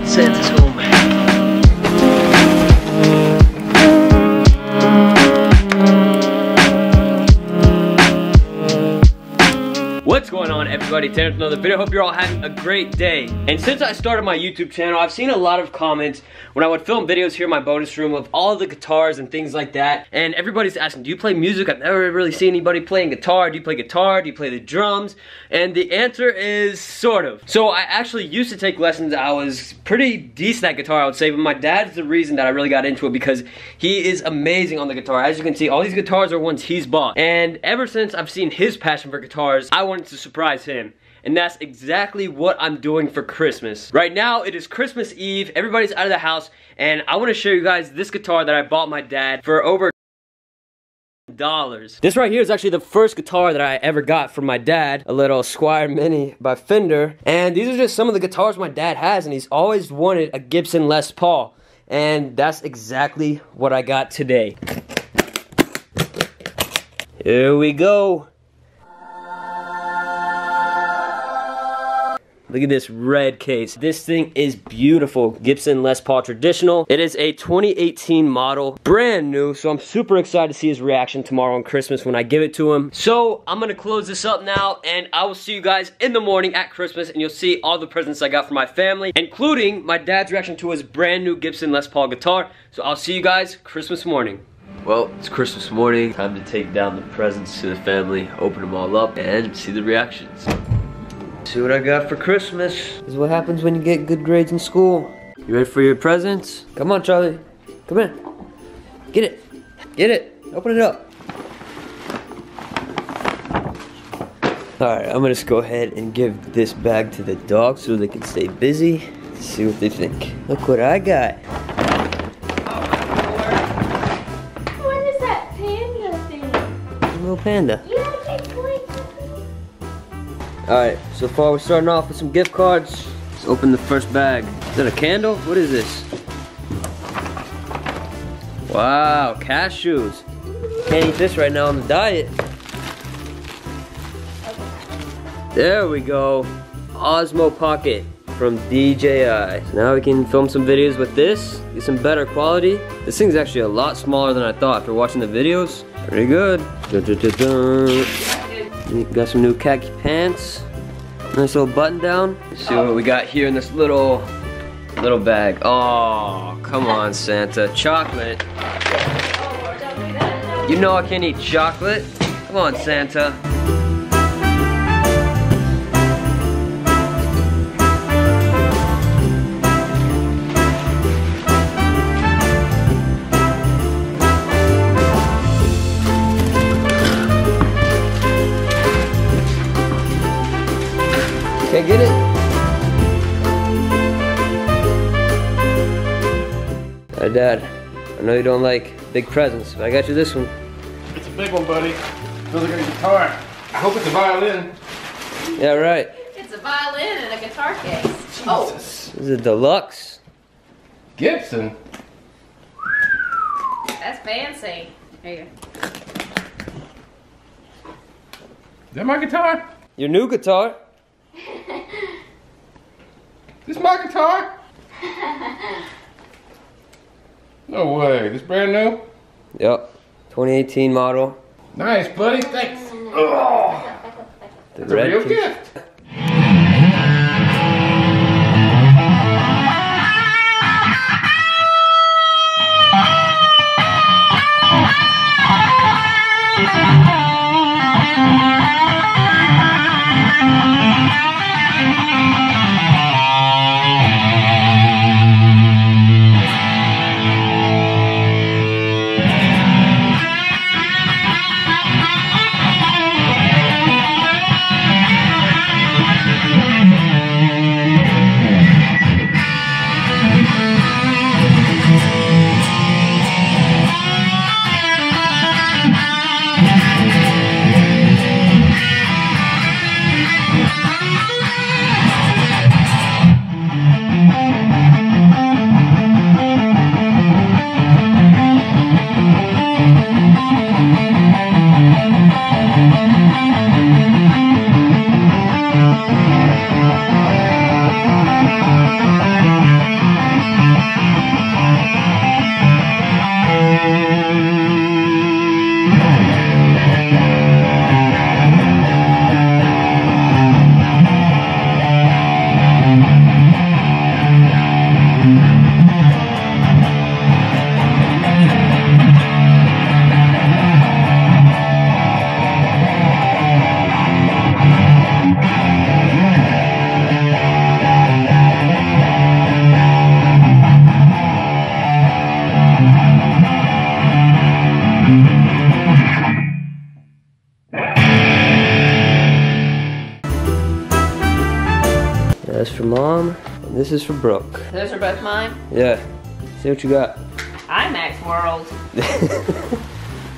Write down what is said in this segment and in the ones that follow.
Santa's home. What's going on, everybody? Tanner with another video. Hope you're all having a great day. And since I started my YouTube channel, I've seen a lot of comments when I would film videos here in my bonus room of all the guitars and things like that. And everybody's asking, do you play music? I've never really seen anybody playing guitar. Do you play guitar? Do you play the drums? And the answer is sort of. So I actually used to take lessons. I was pretty decent at guitar, I would say, but my dad's the reason that I really got into it because he is amazing on the guitar. As you can see, all these guitars are ones he's bought. And ever since I've seen his passion for guitars, I wanted to surprise him. And that's exactly what I'm doing for Christmas. Right now, it is Christmas Eve. Everybody's out of the house. And I want to show you guys this guitar that I bought my dad for over $. This right here is actually the first guitar that I ever got from my dad. A little Squier Mini by Fender. And these are just some of the guitars my dad has. And he's always wanted a Gibson Les Paul. And that's exactly what I got today. Here we go. Look at this red case. This thing is beautiful. Gibson Les Paul Traditional. It is a 2018 model, brand new, so I'm super excited to see his reaction tomorrow on Christmas when I give it to him. So I'm gonna close this up now, and I will see you guys in the morning at Christmas, and you'll see all the presents I got for my family, including my dad's reaction to his brand new Gibson Les Paul guitar. So I'll see you guys Christmas morning. Well, it's Christmas morning. Time to take down the presents to the family, open them all up, and see the reactions. See what I got for Christmas. This is what happens when you get good grades in school. You ready for your presents? Come on, Charlie. Come in. Get it. Get it. Open it up. Alright, I'm gonna just go ahead and give this bag to the dogs so they can stay busy. Let's see what they think. Look what I got. What is that panda thing? A little panda. Yeah, Alright, so far we're starting off with some gift cards. Let's open the first bag. Is that a candle? What is this? Wow, cashews. Can't eat this right now on the diet. There we go. Osmo Pocket from DJI. So now we can film some videos with this, get some better quality. This thing's actually a lot smaller than I thought after watching the videos. Pretty good. Dun, dun, dun, dun. Got some new khaki pants. Nice little button down. Let's see what we got here in this little bag. Oh, come on, Santa. Chocolate. You know I can't eat chocolate. Come on, Santa. Can't get it? Hey, Dad, I know you don't like big presents, but I got you this one. It's a big one, buddy. Feels like a guitar. I hope it's a violin. Yeah, right. it's a violin and a guitar case. Jesus. Oh, This is a deluxe. Gibson. that's fancy. There you go. Is that my guitar? Your new guitar. This my guitar? No way. This brand new? Yep. 2018 model. Nice, buddy. Thanks. Oh, The it's a real case. gift. This is for Brooke. Those are both mine? Yeah. See what you got. IMAX World.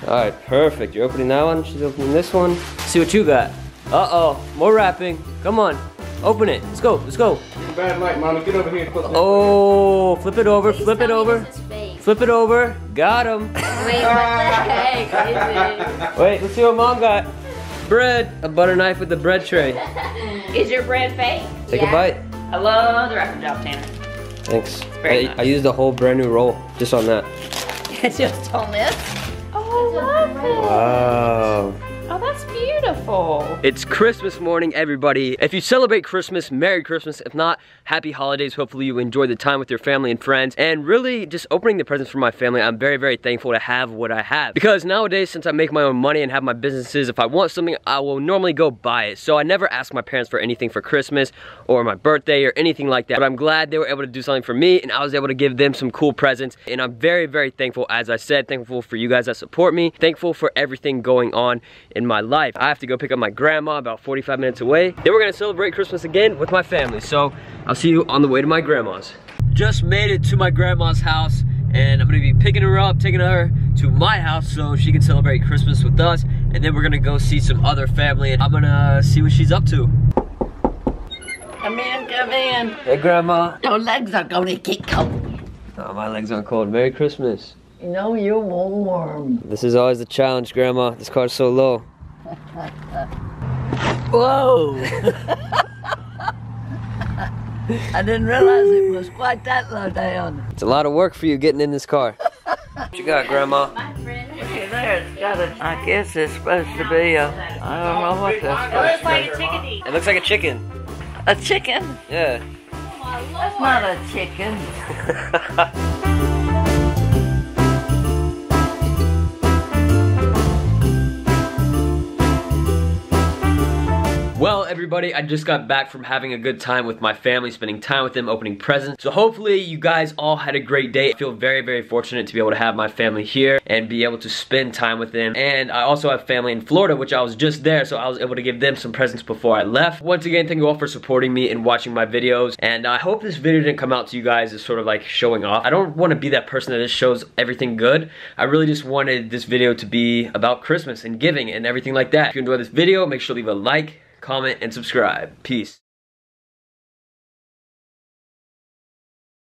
Alright, perfect. You're opening that one, she's opening this one. See what you got. Uh-oh, more wrapping. Come on, open it. Let's go, let's go. Bad light, Mama. Get over here and put Oh, flip it over, Please flip it tell me over. this is fake. Flip it over. Got him. Wait, what the heck is it? Wait, let's see what Mom got. Bread. A butter knife with the bread tray. Is your bread fake? Take a bite. I love the wrapping job, Tanner. Thanks. Very nice. I used a whole brand new roll just on that. Just on this? Oh, love it. Wow. Oh, that's beautiful. It's Christmas morning, everybody. If you celebrate Christmas, Merry Christmas. If not, Happy Holidays. Hopefully you enjoy the time with your family and friends. And really, just opening the presents for my family, I'm very, very thankful to have what I have. Because nowadays, since I make my own money and have my businesses, if I want something, I will normally go buy it. So I never ask my parents for anything for Christmas or my birthday or anything like that. But I'm glad they were able to do something for me and I was able to give them some cool presents. And I'm very, very thankful, as I said, thankful for you guys that support me. Thankful for everything going on in my life. I have to go pick up my grandma about 45 minutes away. Then we're gonna celebrate Christmas again with my family. So I'll see you on the way to my grandma's. Just made it to my grandma's house and I'm gonna be picking her up, taking her to my house so she can celebrate Christmas with us. And then we're gonna go see some other family and I'm gonna see what she's up to. Come in, come in. Hey grandma. Your legs are gonna get cold. Oh, my legs aren't cold. Merry Christmas. You know you're warm. This is always the challenge, grandma. This car's so low. Whoa! I didn't realize it was quite that low down. It's a lot of work for you getting in this car. What you got, grandma? My friend. Look there, it's got a, I guess it's supposed to be a, I don't know what that's supposed to be. It looks like a chicken. A chicken? Yeah. That's not a chicken. Well, everybody, I just got back from having a good time with my family, spending time with them, opening presents. So hopefully you guys all had a great day. I feel very, very fortunate to be able to have my family here and be able to spend time with them. And I also have family in Florida, which I was just there, so I was able to give them some presents before I left. Once again, thank you all for supporting me and watching my videos. And I hope this video didn't come out to you guys as sort of like showing off. I don't want to be that person that just shows everything good. I really just wanted this video to be about Christmas and giving and everything like that. If you enjoyed this video, make sure to leave a like, comment, and subscribe. Peace.